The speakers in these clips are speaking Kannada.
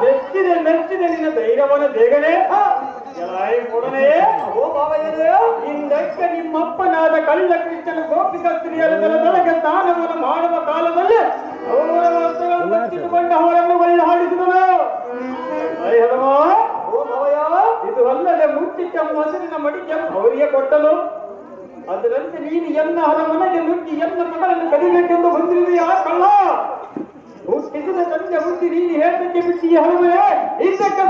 ಮೆಚ್ಚಿದೆ ನಿನ್ನ ಧೈರ್ಯವನ್ನು ಬೇಗನೆ ಹಿಂದಕ್ಕೆ ನಿಮ್ಮಪ್ಪನಾದ ಕಳ್ಳ ಕೃಷ್ಣನ ಗೋಪಿಕ ಸ್ತ್ರೀಯರ ದಳದೊಳಗೆ ಸ್ನಾನವನ್ನು ಮಾಡುವ ಕಾಲದಲ್ಲಿ ಅವರನ್ನು ಅವರನ್ನು ಒಳ್ಳೆ ಹಾಡಿಸಿದನು. ಇದು ಅಲ್ಲದೆ ಮುಟ್ಟಿದ್ದ ಮೊಸರಿನ ಮಡಿಕೆ ಅವರಿಗೆ ಕೊಟ್ಟನು. ಅದರಂತೆ ನೀನು ಎನ್ನ ಅರಮನೆಗೆ ನುಗ್ಗಿ ಎನ್ನ ಮಗಳನ್ನು ಕದಿಬೇಕೆಂದು ಬಂದಿರುವೆಯಾ ಕಳ್ಳ? ಹುಟ್ಟಿಸಿದ ತಂದೆ ಹುಟ್ಟಿ ನೀನು ಹೇಳಕ್ಕೆ ಬಿಟ್ಟಿ ಹರಮನೆ ಇದಕ್ಕೆ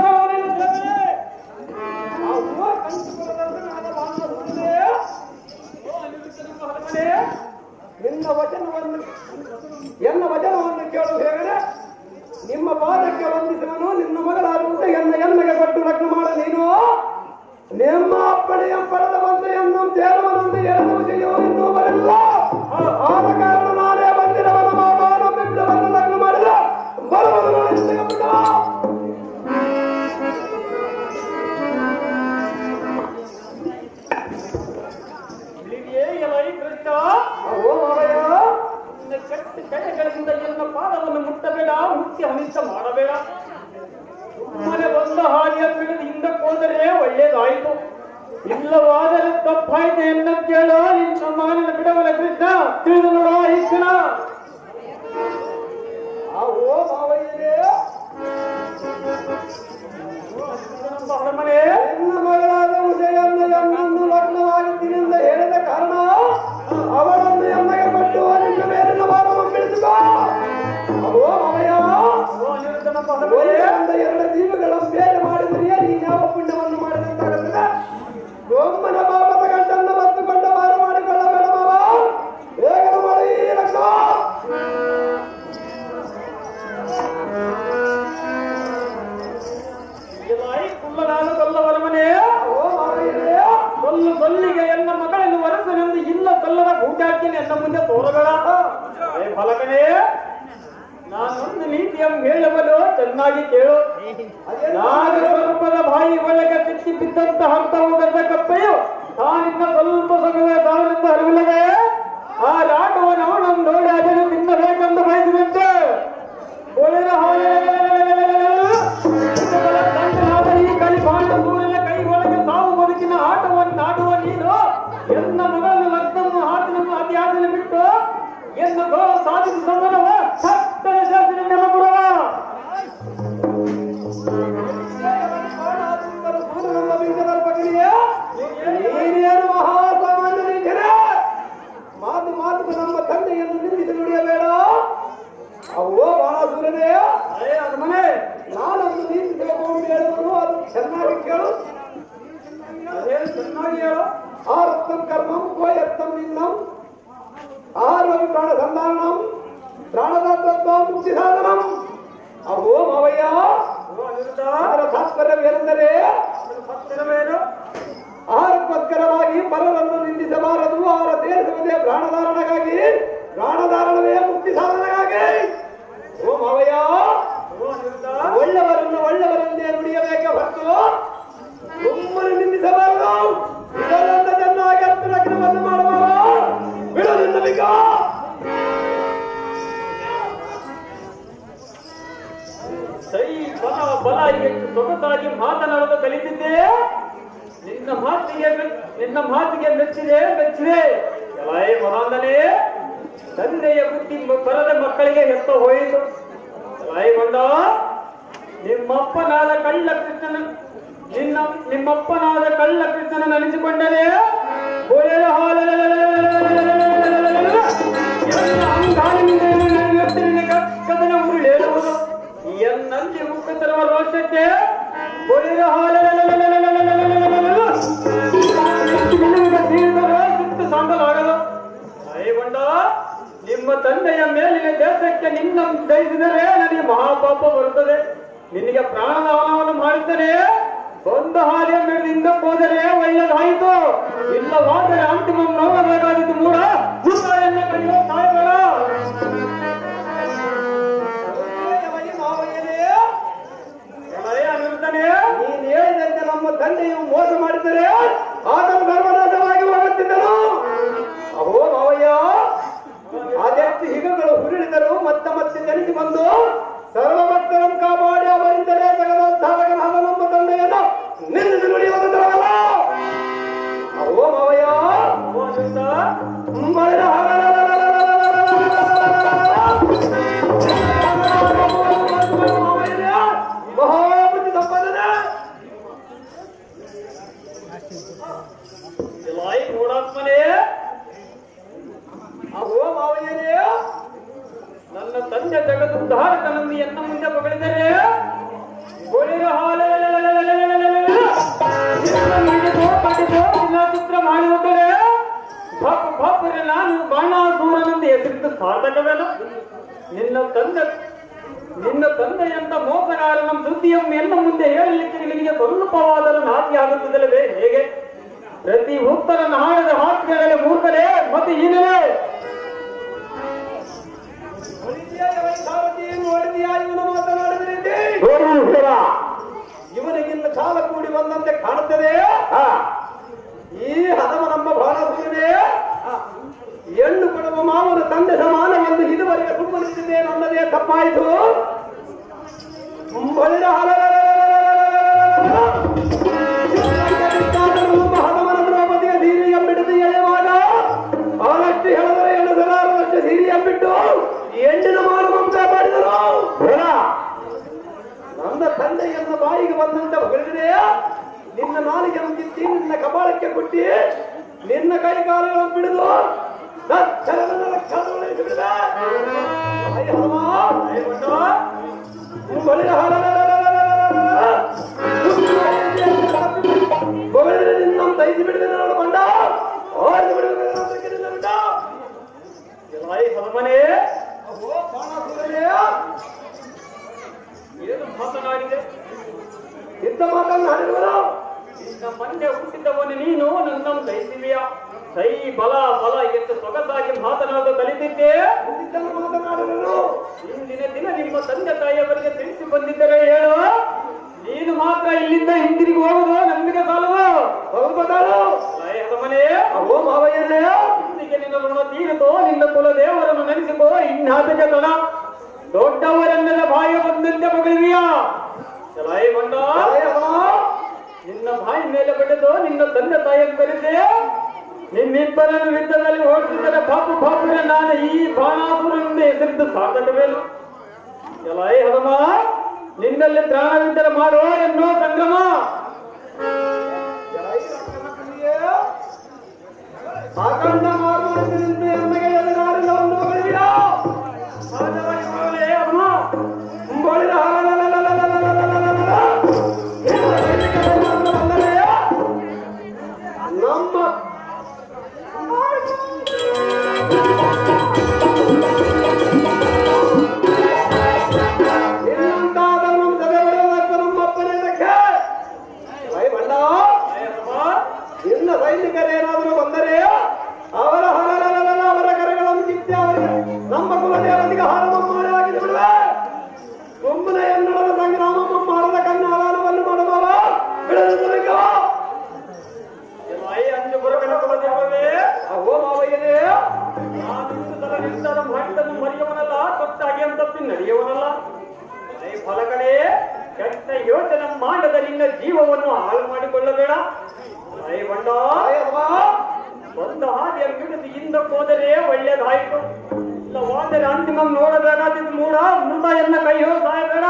ಎನ್ನ ವಚನವನ್ನು ಕೇಳು ಹೇಗೆ ನಿಮ್ಮ ಪಾದಕ್ಕೆ ವಂದಿಸುವನು ನಿನ್ನ ಮಗಳಾಗುವಂತೆ ಎನ್ನಗೆ ಕೊಟ್ಟು ಲಗ್ನ ಮಾಡ ನೀನು ನಿಮ್ಮ ಅಪ್ಪಣೆಯ ಪಡೆದ ಬಂದು ಎನ್ನು ಸೇರುವನೊಂದು ಎರಡು ವಿಷಯೋ ಇನ್ನೂ ಬರಲ್ಲ. ಆದ ಕಾರಣ ನಾನೇ ಬಂದಿರವನ ಮಾಮನ ಬಿಟ್ಟವನ್ನು ಲಗ್ನ ಮಾಡಿದ ಬರುವುದು ಕೈಗಳಿಂದ ಎನ್ನ ಪಾದವನ್ನು ಮುಟ್ಟಬೇಡ, ಮುಟ್ಟಿ ಅನಿಷ್ಟ ಮಾಡಬೇಡ. ಸುಮ್ಮನೆ ಬಂದ ಹಾಗೆ ಬಿಡದು ಹಿಂದಕ್ಕೆ ಹೋದರೆ ಒಳ್ಳೇದಾಯಿತು, ಇಲ್ಲವಾದರೆ ತಪ್ಪಾಯ್ತು ಎನ್ನ ಕೇಳ. ನಿನ್ನ ಮಗನನ್ನು ಬಿಡವಲ್ಲ ಕೃಷ್ಣ, ತಿಳಿದು ನೋಡ ಈ ಕ್ಷಣ. ಅರಮನೆ ಎನ್ನ ಮಗಳಾದ ಉದಯನ್ನು ಲಗ್ನವಾಗುತ್ತಿನಿಂದ ಹೇಳಿದ ಕಾರಣ ಅವಳನ್ನು ಎನ್ನಗೆ ಕೊಟ್ಟು ನಿನ್ನ ಮೇಲಿನ ಭಾರವನ್ನು ಬಿಡಿಸುವ. ಎರಡು ಜೀವಗಳನ್ನು ಬೇರೆ ಮಾಡಿದ್ರಿಯೇ ನೀನು ಯಾವ ಪುಣ್ಯವನ್ನು ಮಾಡಿದಂತಾಗುತ್ತದೆ. ಒಮ್ಮನ ಪಾಪದ ಗಂಟನ್ನು ಬತ್ತುಕೊಂಡ ಭಾರ ಮಾಡಿಕೊಳ್ಳಬೇಡ ಮಾವ. ಬೇಗ ಮಾಡಿ ಲಗ್ನ. ಕುಲ್ಲನಾದ ಕೊಲ್ಲವರ ಮನೆ ಕೊಲ್ಲಿಗೆ ಎನ್ನ ಮಗಳನ್ನು ವರಸನೆಂದು ಇಲ್ಲ ಕೊಲ್ಲದ ಭೂಜಾತಿಯನ್ನು ಎನ್ನ ಮುಂದೆ ತೋರಬೇಡ. ಫಲಕನೇ ನಾನೊಂದು ನೀತಿಯನ್ನು ಹೇಳಬಲು ಚೆನ್ನಾಗಿ ಕೇಳು. ನಾನು ಸ್ವಲ್ಪದ ಬಾಯಿ ಒಳಗೆ ಸಿಕ್ಕಿ ಬಿದ್ದಂತ ಹಂತ ಹೋಗದ ಕಪ್ಪೆಯು ತಾನಿನ್ನ ಸ್ವಲ್ಪ ಸಮಯ ತಾವಿನಿಂದ ಹರಿವಿಲ್ಲದೆ ಆ ರಾಟವನ್ನು ಅವನನ್ನು ನೋಡಿ ಅದನ್ನು ತಿನ್ನಬೇಕೆಂದು ಬಯಸಿದಂತೆ ಒಳ್ಳೆಯ ಈ ಕಲಿಪಾಂಡ ಸೂರ್ಯನ ಕೈ ಒಳಗೆ ಸಾವು ಬದುಕಿನ ಆಟವನ್ನು ಆಡುವ ನೀನು ಎನ್ನ ಮಗಳನ್ನು ಲಗ್ನವನ್ನು ಆತನನ್ನು ಅತಿಯಾಸನೆ ಬಿಟ್ಟು ಎನ್ನ ಗೌರವ ಸಾಧಿಸಿದ ಸಂದರ್ಭ ಸತ್ತನ ಶಾಸನ ನೆನಪುರವ ನೀನೇನು ಮಹಾಸಾಮಾನ್ಯ ಮಾತು ಮಾತು ನಮ್ಮ ತಂದೆಯನ್ನು ನಿಂದಿಸಿ ನುಡಿಯಬೇಡ. ಅವೋ ಬಾಣಾಸುರನೇ ಅರಮನೆ ನಾನೊಂದು ನೀತಿ ತಿಳ್ಕೊಂಡು ಹೇಳುವನು ಅದು ಚೆನ್ನಾಗಿ ಕೇಳು. ಅದೇನು ಚೆನ್ನಾಗಿ ಹೇಳು. ಆರತ್ತಂ ಕರ್ಮಂ ಕೋಯತ್ತಂ ಇನ್ನಂ ಆರೋಗ್ಯ ಪ್ರಾಣ ಸಂಧಾರಣಂ ಪ್ರಾಣದಾತ್ಮ ಮುಕ್ತಿ ಸಾಧನಂ. ಅವೋ ಮಾವಯ್ಯ ಅದರ ತಾತ್ಪರ್ಯವೇನೆಂದರೆ ಆಹಾರಕ್ಕೋಸ್ಕರವಾಗಿ ಪರರನ್ನು ನಿಂದಿಸಬಾರದು. ಆಹಾರ ಸೇರಿಸುವುದೇ ಪ್ರಾಣಧಾರಣೆಗಾಗಿ, ಪ್ರಾಣಧಾರಣವೇ ಮುಕ್ತಿ ಸಾಧನೆಗಾಗಿ. ಓ ಮಾವಯ್ಯ ಒಳ್ಳೆಯವರನ್ನು ಒಳ್ಳೆಯವರೆಂದೇ ನುಡಿಯಬೇಕೆ ಹೊರತು ಸುಮ್ಮನೆ ನಿಂದಿಸಬಾರದು. ಇದರಿಂದ ಚೆನ್ನಾಗಿ ಅರ್ಥ ಲಗ್ನವನ್ನು ಮಾಡಬಾರದು. ಬಿಡೋದಿಲ್ಲ ಬೇಕ. ಸೈ ಬಲ ಬಲ ಎಷ್ಟು ಸೊಗಸಾಗಿ ಮಾತನಾಡಲು ಕಲಿತಿದ್ದೆ. ನಿನ್ನ ಮಾತಿಗೆ ಮೆಚ್ಚಿದೆ ಮನಾಂದನೆ. ತಂದೆಯ ಬುದ್ಧಿ ಬರದ ಮಕ್ಕಳಿಗೆ ಎತ್ತ ಹೋಯಿತು. ಗೊಂಡ ನಿಮ್ಮಪ್ಪನಾದ ಕಳ್ಳ ಕೃಷ್ಣನ ಅನಿಸಿಕೊಂಡರೆ ಕದನ ಉರುಳೇಳುವುದು ಎನ್ನಲ್ಲಿ ಉಕ್ಕುತ್ತಿರುವ ರೋಷಕ್ಕೆ ನಿನ್ನ ಜಯಿಸಿದರೆ ನನಗೆ ಮಹಾಪಾಪ ಬರುತ್ತದೆ. ನಿನಗೆ ಪ್ರಾಣದಾನವನ್ನು ಮಾಡಿದರೆ ಬಂದ ಹಾದಿಯ ಮೇಲಿಂದ ಹೋದರೆ ಒಳ್ಳೆದಾಯಿತು. ಇಲ್ಲವಾದರೆ ಅಂತಿಮ ನೋಡಬೇಕಾದಿತ್ತು. ಮೂಡ ಮುತ್ತಾಯನ್ನು ಕರೆಯುವ ತಾಯಿಗಳ ಅನಿರುದ್ಧನೇ, ನೀನು ಹೇಳಿದಂತೆ ನಮ್ಮ ತಂದೆಯು ಮೋಸ ಮಾಡಿದರೆ ಆತನು ಸರ್ವನಾಶವಾಗಿ ಹೋಗುತ್ತಿದ್ದನು. ಅಹೋ ಮಾವಯ್ಯ, ಅದೆಷ್ಟು ಹಿಗಗಳು ಹುರುಳಿದರು ಮತ್ತೆ ಮತ್ತೆ ಜನಿಸಿ ಬಂದು ಸರ್ವಭಕ್ತರನ್ನು ಕಾಪಾಡಿ ಅವರಿಂದಲೇ ಜಗದೋದ್ಧಾರಕನಾದ ನಮ್ಮ ತಂದೆಯನ್ನು ನಿಲ್ಲಿಸಿ ನುಡಿಯುವುದು ತರವಲ್ಲ. ಅಹೋ ಮಾವಯ್ಯ, ಮಹಾಬುದ್ಧಿ ಸಂಪಾದನೆ ಮೂಢಾತ್ಮನೇ. ಅಹೋ ಮಾವಯ್ಯನೇ, ನನ್ನ ತಂದೆ ಜಗದುದ್ಧಾರಕನನ್ನು ಎನ್ನ ಮುಂದೆ ಹೊಗಳಿದರೆ ಚಿತ್ರ ಮಾಡಿರುತ್ತದೆ. ನಾನು ಬಾಣಾಸೂರನೆಂದು ಹೆಸರಿದ್ದು ಸಾಧಕವೇನು? ನಿನ್ನ ತಂದೆಯಂತ ಮೋಸಗಾರನ ಸುದ್ದಿಯನ್ನು ಎನ್ನ ಮುಂದೆ ಹೇಳಲಿಕ್ಕೆ ನಿನಗೆ ಸ್ವಲ್ಪವಾದರೂ ನಾಟಿ ಆಗುತ್ತದಲ್ಲವೇ? ಹೇಗೆ ಪ್ರತಿ ಉತ್ತರನ ಹಾಡದ ಹಾಕಿದರೆ ಮೂರ್ಖರೇ ಮತ್ತೆ ಈನಲೇ ಇವನಿಗಿನ್ನ ಕಾಲ ಕೂಡಿ ಬಂದಂತೆ ಕಾಣುತ್ತದೆ. ಈ ಹದಮ ನಮ್ಮ ಬಾಣಾಸುರನೇ ಹೆಣ್ಣು ಕೊಡುವ ಮಾವನ ತಂದೆ ಸಮಾನವೆಂದು ಇದುವರೆಗೆ ಸುಮ್ಮನಿದ್ದೇನೆ ಅನ್ನದೇ ತಪ್ಪಾಯಿತು. ನಮ್ಮ ಹದಮನ ದ್ರೌಪದಿಯ ಸೀರೆಯ ಬಿಡದು ಎಳೆಯುವಾಗ ಅವನಷ್ಟು ಹೇಳಿದರೆ ಎಳೆದರಾರದಷ್ಟು ಸೀರೆಯ ಬಿಟ್ಟು ಹೆಣ್ಣಿನ ಮಾನವಂತ ಮಾಡಿದರು. ನನ್ನ ತಂದೆಯನ್ನ ಬಾಯಿಗೆ ಬಂದಂತ ಹೊಗಳಿದೆಯ ನಿನ್ನ ನಾಲಿಗೆ ಕಿತ್ತಿ ನಿನ್ನ ಕಪಾಳಕ್ಕೆ ಕೊಟ್ಟಿ ನಿನ್ನ ಕೈ ಕಾಲುಗಳನ್ನು ಬಿಡಿದು ನಿನ್ನ ತೈಸಿ ಬಿಡಿದ ನೋಡಿಕೊಂಡ ಹನುಮನೇ, ಏನು ಮಾತನಾಡಿದೆ? ಇದ್ದ ಮಾತನಾಡಿರುವರು ನಿನ್ನ ಮೊನ್ನೆ ಹುಟ್ಟಿದವನು ನೀನು ನನ್ನನ್ನು ದಯಿಸಿವೆಯ? ಸೈ ಬಲ ಬಲ ಎಷ್ಟು ಸೊಗಸಾಗಿ ಮಾತನಾಡಲು ಕಲಿತಿದ್ದೆ. ಮಾತನಾಡಿದರು ಇಂದಿನ ದಿನ ನಿಮ್ಮ ತಂದೆ ತಾಯಿಯವರಿಗೆ ತಿಳಿಸಿ ಬಂದಿದ್ದರೆ ಹೇಳು. ನೀನು ಮಾತ್ರ ಇಲ್ಲಿಂದ ಹಿಂದಿರುಗಿ ಹೋಗುದು ನಮಗೆ ಸಾಲವು. ಹನುಮನೇ, ಅಹೋ ಮಾವಯ್ಯನೇ, ಇಂದಿಗೆ ನಿನ್ನ ಋಣ ತೀರಿತೋ, ನಿನ್ನ ಕುಲ ದೇವರನ್ನು ನೆನೆಸಿಕೋ. ಇನ್ನಾತಕ್ಕೆ ತಡ ದೊಡ್ಡವರನ್ನೆಲ್ಲ ಬಾಯ ಬಂದಂತೆ ಮಗಳಿವಿಯಾ? ಬಂಡ ನಿನ್ನ ಬಾಯಿ ಮೇಲೆ ಬಡಿದು ನಿನ್ನ ತಂದೆ ತಾಯಿಯನ್ನು ಕರೆಸಿ ನಿಮ್ಮಿಬ್ಬರನ್ನು ಯುದ್ಧದಲ್ಲಿ ಓಡಿಸಿದರೆ ಪಾಪುರ ನಾನು ಈ ಬಾಣಾಸುರನಿಂದ ಹೆಸರಿದ್ದು ಸಾಕಟವೇನು? ಹನುಮ, ನಿನ್ನಲ್ಲಿ ಪ್ರಾಣವಿದ್ದರೆ ಮಾಡೋ ಎನ್ನೋ ಸಂಗ್ರಮ. ಅಖಂಡ ಮಾರುವಂತೆ ಎಮ್ಮೆಗೆ ಎದುರಾರಿಲ್ಲ ಒಂದು ಮಗಳಿವಿಯಾ? ಇನ್ನ ಸೈನಿಕರೇನಾದರೂ ಬಂದರೆ ಅವರ ಕರೆಗಳನ್ನು ಕಿತ್ತಿ ಅವರಿಗೆ ನಮ್ಮ ಕುಲದೇವರಿಗೆ ಹಾರಮ ಮಾಡಿ ಹಾಕಿದೆ ಬಿಡುವೆ. ಸುಮ್ಮನೆ ಎನ್ನಡದ ಸಂಗ್ರಾಮ ಮಾಡದ ಕನ್ಯಾದಾನವನ್ನು ಮಾಡುವವ ಬಿಡಬೇಕು. ಅಹೋ ಮಾವಯ್ಯನೇ, ಮರಿಯವನಲ್ಲ, ತೊಟ್ಟಾಗಿ ತಪ್ಪಿ ನಡೆಯುವನಲ್ಲ. ಫಲಗಳೇ ಕೆಟ್ಟ ಯೋಚನೆ ಮಾಡದ ನಿನ್ನ ಜೀವವನ್ನು ಹಾಳು ಮಾಡಿಕೊಳ್ಳಬೇಡ. ಬಂಡ ಒಂದು ಹಾದಿಯನ್ನು ಬಿಡಿದು ಹಿಂದಕ್ಕೆ ಹೋದರೆ ಒಳ್ಳೇದಾಯ್ತು. ಇಲ್ಲವಾದರೆ ಅಂತಿಮ ನೋಡಬೇಕಾದಿದ್ದು ಮೂಡ ಮೃತ ಎನ್ನ ಕೈಯೋ ಸಾಯಬೇಡ.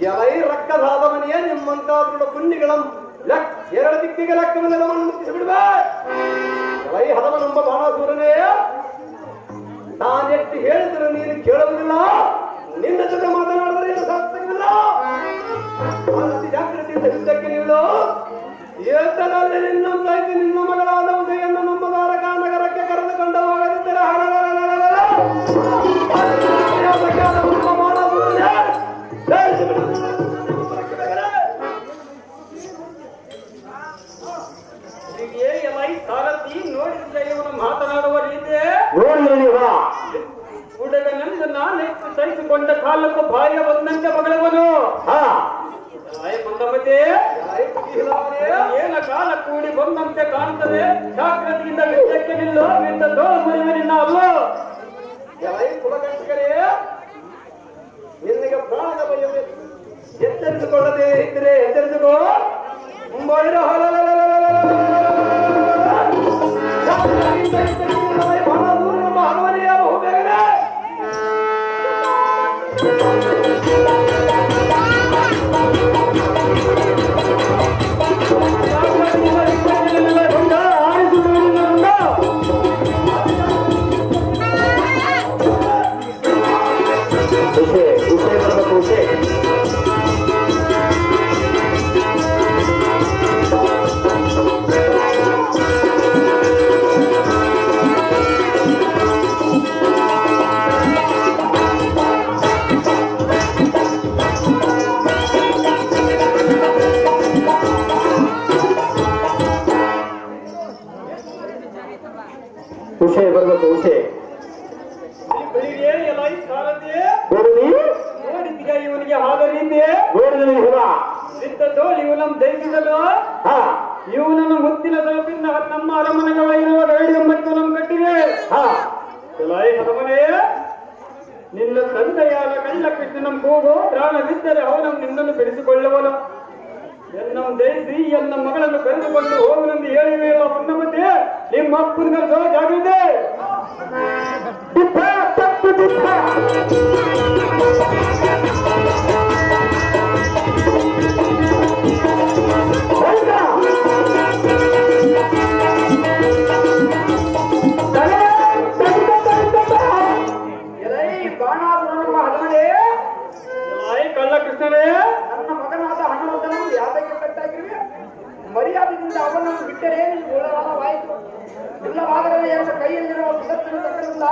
ಎಲೈ ರಕ್ಕಸಾದವನಿಯೇ ನಿಮ್ಮಂತಾದೃಢ ಪುಣ್ಯಗಳಂ ಎರಡು ದಿಕ್ಕಿಗೆ ಲೆಕ್ಕವಿಲ್ಲದವನ್ನು ಮುಟ್ಟಿಸಿ ಬಿಡುವೆ. ಎಲೈ ಹದವನೆಂಬ ಬಾಣಾಸುರನೇ, ನಾನೆಷ್ಟು ಹೇಳಿದರೂ ನೀನು ಕೇಳುವುದಿಲ್ಲ. ನಿನ್ನ ಜೊತೆ ಮಾತನಾಡಿದರೆ ಏನು ಸಾರ್ಥಕವಿಲ್ಲ. ಅತಿ ಜಾಗೃತಿಯಿಂದ ಯುದ್ಧಕ್ಕೆ ನಿಲ್ಲು. ಯುದ್ಧದಲ್ಲಿ ನಿನ್ನ ಸಹಿತ ನಿನ್ನ ಮಗಳಾದ ಉದಯನ್ನು ನಮ್ಮ ದ್ವಾರಕಾ ನಗರಕ್ಕೆ ಕರೆದುಕೊಂಡು ಹೋಗದಿದ್ದರೆ ಕುಲಕರ್ಷಕರೇ, ನಿನಗೆ ಪ್ರಾಣದ ಭಯವಿದೆ. ಎಚ್ಚರಿಸಿಕೊಳ್ಳದೆ ಇದ್ರೆ ಎಚ್ಚರಿಸಿಕೋ. ಮುಂಬೈನ ಬಹಳ ದೂರ ನಮ್ಮ ಹನುಮನೆಯ ಬಹುಬೇಗನೆ ಹುಷೆ ಬರ್ಬೇಕು. ಹುಷೆ ನೋಡಿದ್ಯ ಇವನಿಗೆ ಹಾಗಲಿಂದೆ ಇದ್ದದ್ದು ಇವನನ್ನು ದಯಿಸಿದಲು. ಇವನನ್ನು ಮುತ್ತಿನ ತಲುಪಿಂದ ನಮ್ಮ ಅರಮನೆಗಳ ಇರುವ ಗೈಡಿಗಂಬತ್ತು ನಮ್ಮ ಕಟ್ಟಿದೆ. ಅರಮನೆ ನಿನ್ನ ತಂದೆಯಾದ ಕಳ್ಳ ಕೃಷ್ಣನ ಕೂಗು ಪ್ರಾಣವಿದ್ದರೆ ಅವನನ್ನು ನಿನ್ನನ್ನು ಬಿಡಿಸಿಕೊಳ್ಳುವನು. ಎನ್ನ ದಯಿಸಿ ಎನ್ನ ಮಗಳನ್ನು ಕರೆದುಕೊಂಡು ಹೋಗುವಂತೆ ಹೇಳಿವೆಯಲ್ಲ ಮುನ್ನಮತೆ. ನಿಮ್ಮ ಅಪ್ಪನ ಜಾಗ್ರತೆ. ಕಳ್ಳ ಕೃಷ್ಣನೇ, ನನ್ನ ಮಗನಾದ ಹನುಮಂತನನ್ನು ಯಾತಕ್ಕೆ ಕಟ್ಟಾಗಿರುವೆ? ಮರ್ಯಾದೆಯಿಂದ ಅವನನ್ನು ಬಿಟ್ಟರೆ ನೀವು ಗೋಳವಾಯಿತು. ಇಲ್ಲವಾದರೆ ನನ್ನ ಕೈಯಲ್ಲಿರುವ ಸುದರ್ಶನ ಚಕ್ರದಿಂದ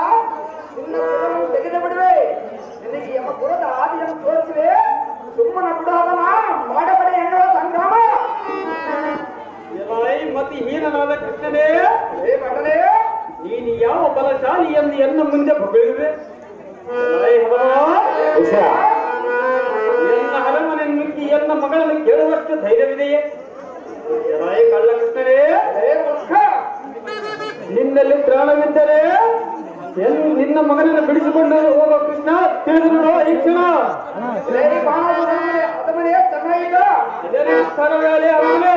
ನಿನ್ನ ಸುರವನ್ನು ತೆಗೆದು ಬಿಡುವೆ. ನಿನಗೆ ಎಂಬ ಕುಲದ ಆದಿಯನ್ನು ತೋರಿಸಿವೆ. ಸುಮ್ಮನ ಬಿಡೋದನ ಮಾಡಬಡೆ ಎನ್ನುವ ಸಂಗ್ರಾಮ. ಮತಿ ಹೀನನಾದ ಕೃಷ್ಣನೇ, ಮಗನೇ, ನೀನು ಯಾವ ಬಲಶಾಲಿ ಎಂದು ಎನ್ನ ಮುಂದೆ ಹೊಗಳಿವೆ. ಎನ್ನ ಅರಮನೆ ನುಗ್ಗಿ ಎನ್ನ ಮಗಳನ್ನು ಕೇಳುವಷ್ಟು ಧೈರ್ಯವಿದೆಯೇ? ಕಳ್ಳ ಕೃಷ್ಣನೇ, ನಿನ್ನಲ್ಲಿ ಪ್ರಾಣವಿದ್ದರೆ ನಿನ್ನ ಮಗನನ್ನು ಬಿಡಿಸಿಕೊಂಡು ಹೋಗೋ ಕೃಷ್ಣ. ತಿಳಿದು ನೋಡೋ ಈ ಕ್ಷಣ ಸ್ಥಳವೇಳೆ ಅವನೇ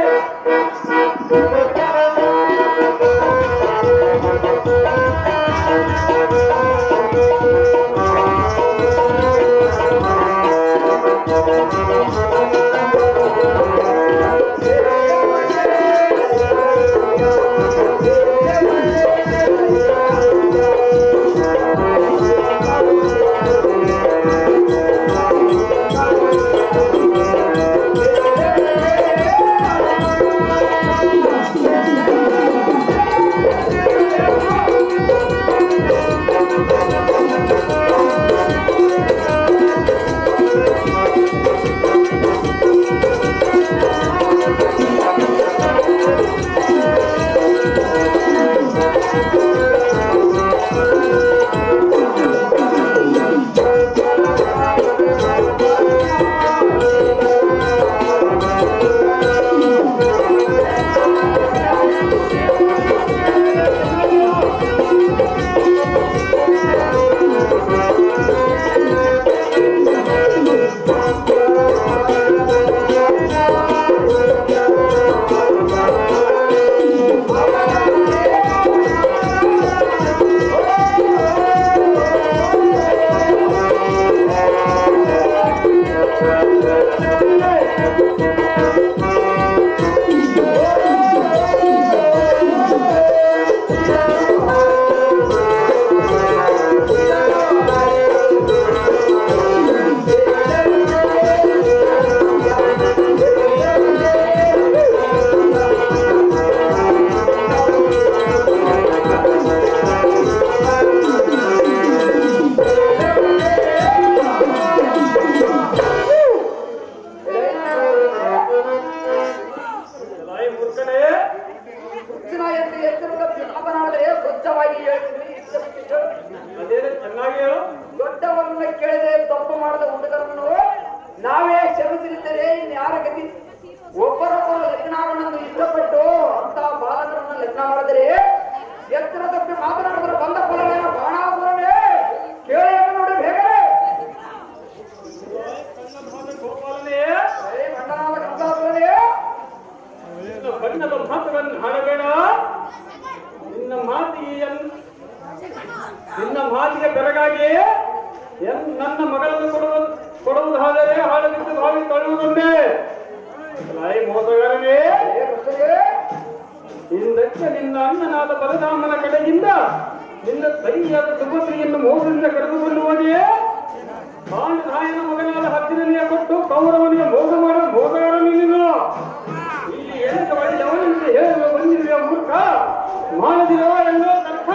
Yeah. ಅಣ್ಣನಾದ ಬಲರಾಮನ ಕಡೆಯಿಂದ ನಿನ್ನ ತಂಗಿಯಾದ ಸುಭದ್ರೆಯನ್ನು ಮೋಸದಿಂದ ಕರೆದುಕೊಂಡು ಹೋಗಿ ಪಾಂಡರಾಯನ ಮಗನಾದ ಹತ್ತಿರನೆಯ ಕೊಟ್ಟು ಕೌರವನಿಗೆ ಮೋಸ ಮಾಡುವ ಮೋಸಗಾರ ನೀನು. ಇಲ್ಲಿ ಎಳೆದ ಬಳಿ ಅವನಿಗೆ ಹೇಳುವ ಬಂದಿರುವ ಮೂರ್ಖ ಮಾಡದಿರುವ ಎನ್ನುವ ತರ್ಕ.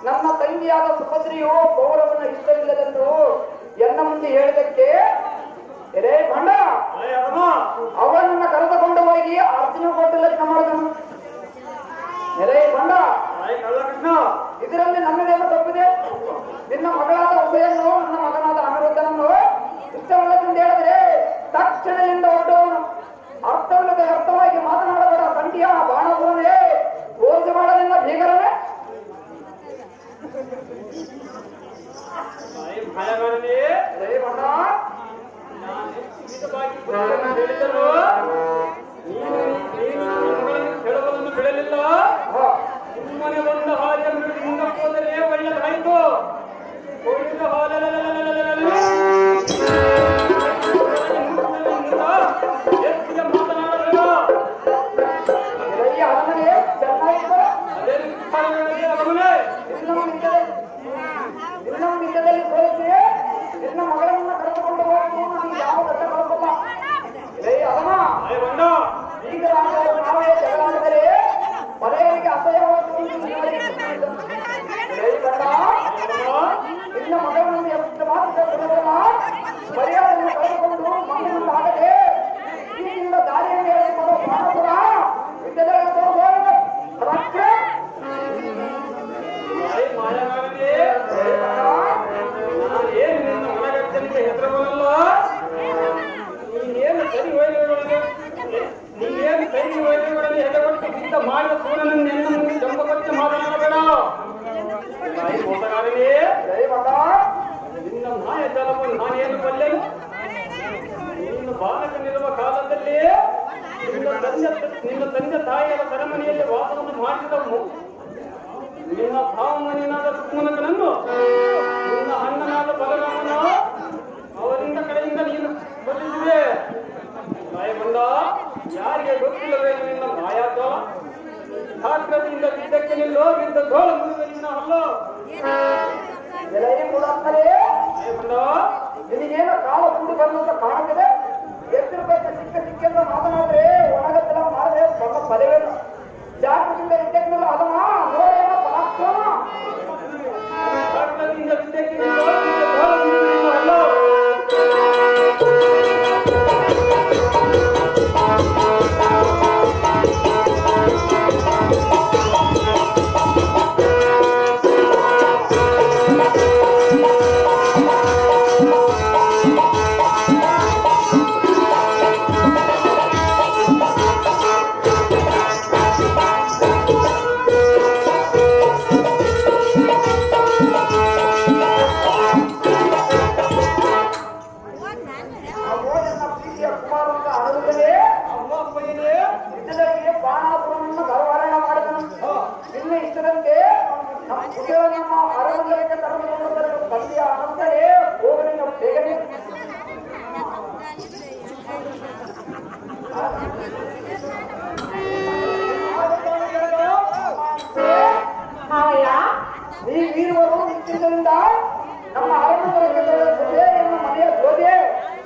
ನನ್ನ ತಂಗಿಯಾದ ಸುಭದ್ರೆಯು ಕೌರವನ ಇಷ್ಟವಿಲ್ಲದೆಂದು ಎನ್ನ ಮುಂದೆ ಹೇಳಿದಕ್ಕೆ ಎರೇ ಭಂಡ ಅವನನ್ನ ಕರೆದುಕೊಂಡು ಹೋಗಿ ಅರ್ಜುನ ಕೊಟ್ಟು ಲಗ್ನ ಮಾಡಿದನು. ಎರೇ ಭಂಡ ಇದರಲ್ಲಿ ನನ್ನದೇನು ತಪ್ಪಿದೆ? ನಿನ್ನ ಮಗಳಾದ ಉದಯನ್ನು ನನ್ನ ಮಗನಾದ ಅನಿರುದ್ಧನನ್ನು ಇಷ್ಟವಿಲ್ಲದೆಂದು ಹೇಳಿದ್ರೆ ತಕ್ಷಣದಿಂದ ಹೊರಟವನು. ಅರ್ಥವಿಲ್ಲದ ಅರ್ಥವಾಗಿ ಮಾತನಾಡಬೇಡ ತಂಗಿಯ ಬಾಣಪುರನೇ ಗೋರ್ಜಿ ಮಾಡಲಿಲ್ಲ ಭೀಕರನೇ. ಹೇಳುವುದನ್ನು ಬಿಡಲಿಲ್ಲ. ಸುಮ್ಮನೆ ಒಂದು ಹಾಲನ್ನು ಹಿಂದಕ್ಕೆ ಹೋದರೆ ಒಳ್ಳೆದಾಯಿತು. ನಿನ್ನ ಮಗಳನ್ನ ಕರೆದುಕೊಂಡು ಹೋಗಿ ನನಗೆ ಯಾವ ಕಷ್ಟ ಕಳಿಸಲ್ಲ. ಈಗ ನಾವೇ ಜಗಳಾಡಿದರೆ ಮನೆಯವರಿಗೆ ಅಸಹ್ಯವಾಗಿ ನಿನ್ನ ಮಗಳನ್ನು ಎಷ್ಟು ಮಾತ್ರ ಮರ್ಯಾದೆಯನ್ನು ಕಳೆದುಕೊಂಡು ಮಗನಿಂದ ಆಗದೆ ಈಗಿಂದ ದಾರಿಯಲ್ಲಿ ಹೇಳಿಕೊಂಡು ಬಾಣಪುರ ವಿದ್ಯಾಲಯ ಹೆಸರಲ್ಲ. ನೀನೇನು ಸರಿ ವೈದ್ಯರೊಳಗೆ ನೀನೇನು ಸರಿ ವೈದ್ಯರೊಳಗೆ ಎದೆಗೊಟ್ಟು ಸಿದ್ಧ ಮಾಡಿದ ಸೂರ್ಯನನ್ನು ಎನ್ನ ಮುಂದೆ ಜಂಬಪಚ್ಚ ಮಾತನಾಡಬೇಡ. ಮೋಸಗಾರನೇ ನಿನ್ನ ಮಾಯ ಜಾಲವನ್ನು ನಾನೇನು ಬಲ್ಲೆನು? ನೀನು ಬಾಲಕನಿರುವ ಕಾಲದಲ್ಲಿ ನಿನ್ನ ತಂದೆ ತಾಯಿಯ ಸೆರೆಮನೆಯಲ್ಲಿ ವಾಸವನ್ನು ಮಾಡಿದ ನಿನ್ನ ಭಾವಮನಿನಾದ ಸುಕ್ಮನಕನನ್ನು ನಿನ್ನ ಅಣ್ಣನಾದ ಬಲರಾಮನ ಅವರಿಂದ ಕಡೆಯಿಂದ ನೀನು ಬಂದಿದ್ದೆ. ಮಾಯಗೊಂಡ ಯಾರಿಗೆ ಗೊತ್ತಿಲ್ಲವೇನು ನಿನ್ನ ಮಾಯಾಜಾಲ? ಶಾಸ್ತ್ರದಿಂದ ಬಿದ್ದಕ್ಕೆ ನಿಲ್ಲೋ ಬಿದ್ದ ಧೋಳ ಮುರುಗಲಿನ ಅಲ್ಲೋ. ನಿನಗೇನು ಕಾಲ ಕೂಡಿ ಬರುವಂತ ಕಾಣುತ್ತದೆ. ಎತ್ತಿರಬೇಕು ಸಿಕ್ಕ ಮಾತನಾಡಿದ್ರೆ ಒಣಗತ್ತೆಲ್ಲ ಮಾಡಿದ್ರೆ ಸ್ವಲ್ಪ ಪದವೇನು ಜಾಗೃತಿಯಿಂದ ವಿದ್ಯೆಲ್ಲ ಅದನ್ನ ನೋಡೇನ ಪರಾಕ್ರಮ. ಶಾಸ್ತ್ರದಿಂದ ಬಿದ್ದಕ್ಕೆ ನಿಲ್ಲೋ ಬಿದ್ದ ಧೋಳ ಮುರುಗಲಿನ ಅಲ್ಲೋ.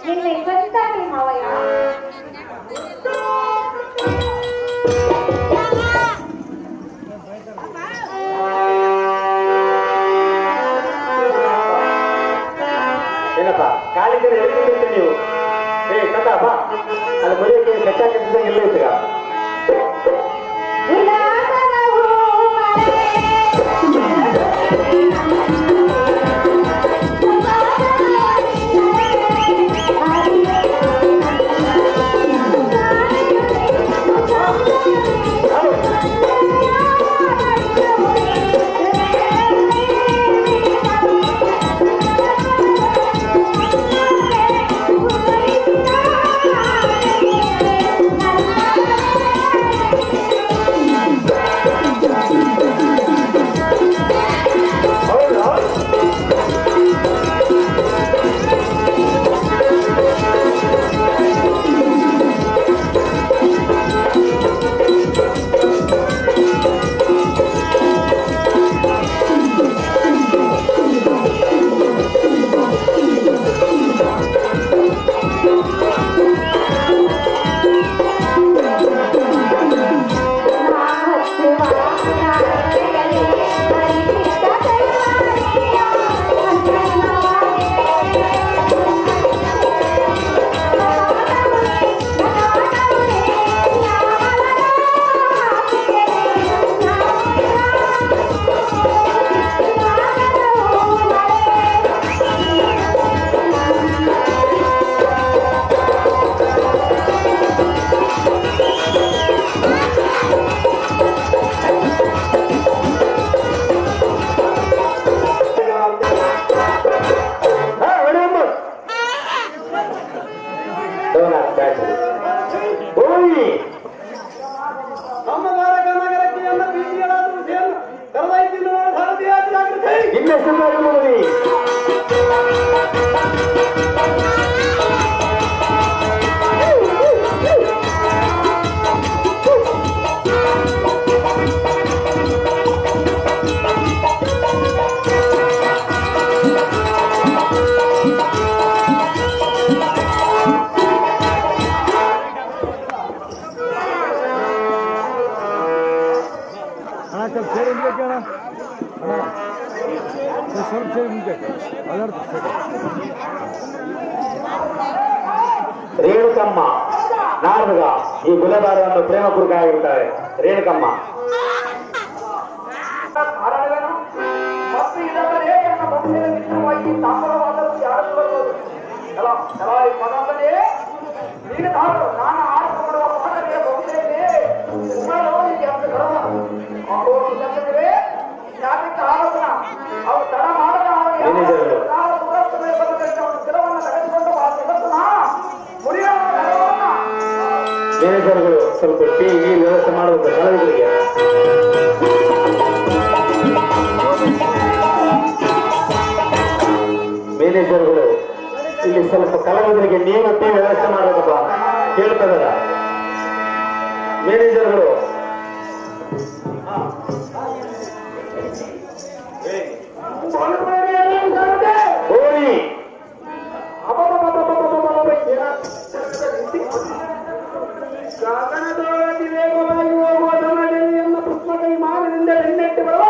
ನಿನ್ನ ಗೊತ್ತಾಗಲಿ ಮಾವಯ್ಯ. ಏನಪ್ಪ ಕಾಲಿಗೆ ಎಲ್ಲಿ ನೀವು ಕಥಾಪ ಅದು ಮರೆಯೋಕೆ ಕಚ್ಚಾಕಿದ್ದ ಎಲ್ಲ ಇದ್ದೀಗ ರೇಣುಕಮ್ಮ ನಾರದಗ ಈ ಗುಲಬಾರವನ್ನು ಪ್ರೇಮ ಕುರುಕ ಆಗಿರ್ತಾರೆ. ರೇಣುಕಮ್ಮ ಕಾರಣವೇನು ಮತ್ತು ಇದಲ್ಲದೆ ನನ್ನ ವಂಶದ ಮಿತ್ರವಾಗಿ ತಾಮ್ರವಾದರೂ ಯಾರು ಬರ್ಬೋದು ಮಗನೇ ನೀನು ತಾಳು ನಾನು ಆಟ ಮಾಡುವ ಪಾಠಕ್ಕೆ ವಂಶದಲ್ಲಿ ಯಾತಕ್ಕೆ ಆಲೋಚನ ಅವ್ರು ತಡ ಮಾಡದ ಸ್ಥಿರವನ್ನು ತೆಗೆದುಕೊಂಡು ಆ ಸದಸ್ಸನ ಮುರಿಯೋ ಮ್ಯಾನೇಜರ್ಗಳು ಸ್ವಲ್ಪ ಟಿವಿ ವ್ಯವಸ್ಥೆ ಮಾಡಬೇಕು ಕಲಾವಿದರಿಗೆ. ಮ್ಯಾನೇಜರ್ಗಳು ಇಲ್ಲಿ ಸ್ವಲ್ಪ ಕಲಾವಿದರಿಗೆ ನೀನು ಟಿ ವ್ಯವಸ್ಥೆ ಮಾಡಬೇಕಪ್ಪ ಕೇಳ್ತದಲ್ಲ ಮ್ಯಾನೇಜರ್ಗಳು. ಹೋಗಿ ಗಗನದೊಳಗೆ ವೇಗವಾಗಿ ಹೋಗುವ ಸಮಯದಲ್ಲಿ ಎನ್ನ ಪುಷ್ಪಕ ವಿಮಾನದಿಂದ ಬೆನ್ನೆಟ್ಟು ಬರುವ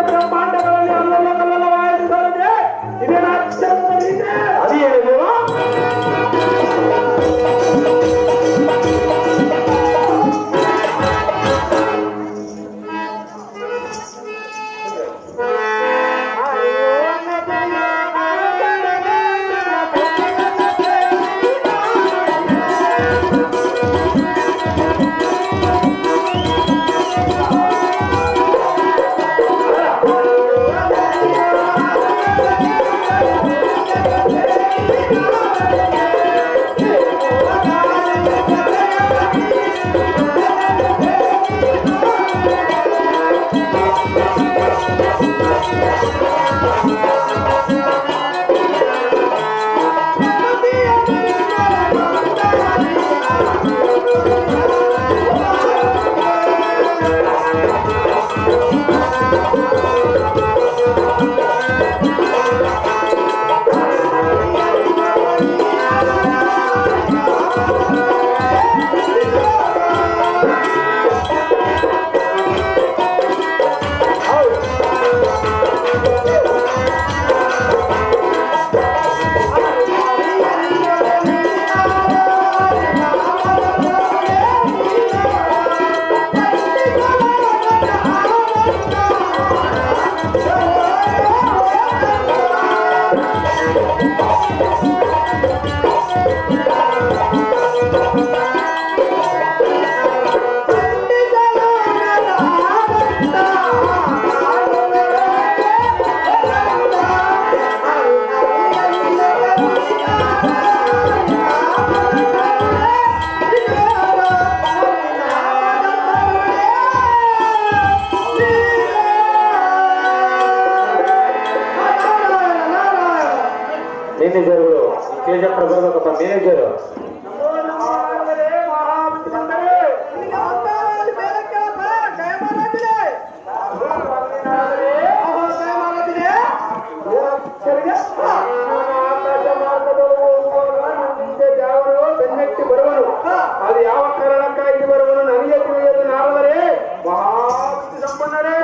ಬ್ರಹ್ಮಾಂಡಗಳಲ್ಲಿ ಅಲ್ಲಲ್ಲ ಕಲ್ಲಲ್ಲವಾಯಿತು ಸರದೆ ಇದೇನ ಅಚ್ಚರಿದೆ ಅದು ಹೇಳಿದ್ರು. ಮ್ಯಾನೇಜರ್ಗಳು ಸ್ಟೇಜ್ ಹತ್ರ ಬರ್ಬೇಕಪ್ಪ ಮ್ಯಾನೇಜರು. ಬೆನ್ನಟ್ಟಿ ಬರುವನು, ಅದು ಯಾವ ಕಾರಣಕ್ಕಾಗಿ ಬರುವನು ನನಗೆ ತಿಳಿಯದು. ನಾರದರೆ ಮಹಾಬುದ್ಧಿ ಸಂಪನ್ನರೇ,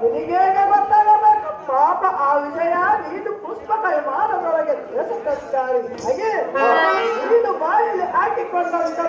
ನಿನಗೆ ಗೊತ್ತಾಗಬೇಕು ಪಾಪ ಆ ವಿಷಯ. ನೀನು ಪುಷ್ಪಕ ವಿಮಾನದೊಳಗೆ ದೇಶಕ್ಕಾಗಿ ಹಾಗೆ ನೀನು ಬಾಯಲ್ಲಿ ಹಾಕಿಕೊಂಡಂತ